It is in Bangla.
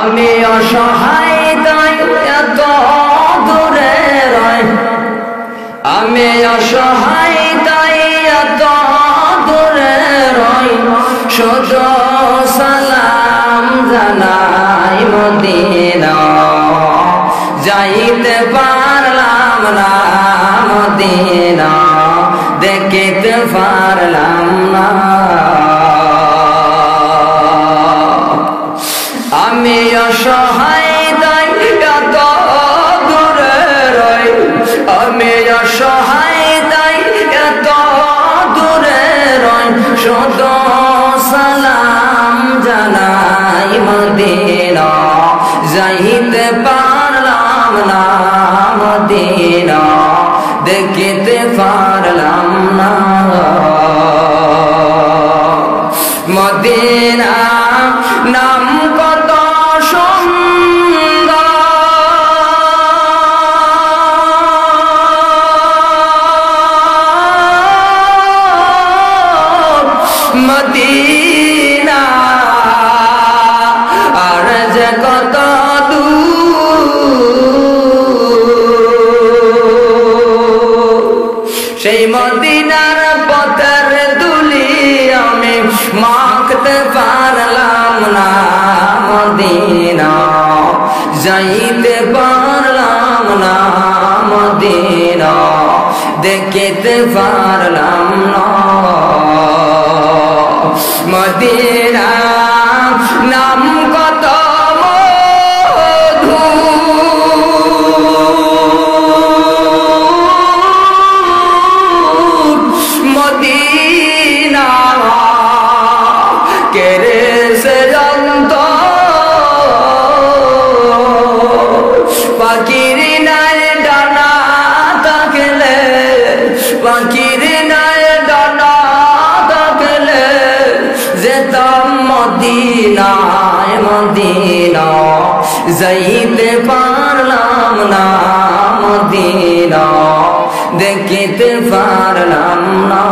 আমি অসহায় তাই এত দূরে রই, আমি অসহায় তাই এত দূরে রই, শুধু সালাম জানাই মদিনা, যাইতে পারলাম না মদিনা, দেখিতে পারলাম না। আমি অসহায় তাই এত দূরে রই, আমি অসহায় তাই এত দূরে রই, শুধু সালাম জানাই মদিনা, যাইতে পারলাম না মদিনা, দেখিতে পারলাম না মদিনা। নাম কত সুন্দর, মদিনা আর যে কত সেই মদিনার পথের ধুলি আমি মাখতে পারলাম না মদিনা, যাইতে পারলাম না মদিনা, দেখিতে পারলাম না মদিনা। নাম কত মধু, মদিনা কেরে সে জানত, পাখির নাই ডানা থাকলে, পাখির নাই ডানা থাকলে যেতাম মদিনায় মদিনা, যাইতে পারলাম না মদিনা, দেখিতে পারলাম না।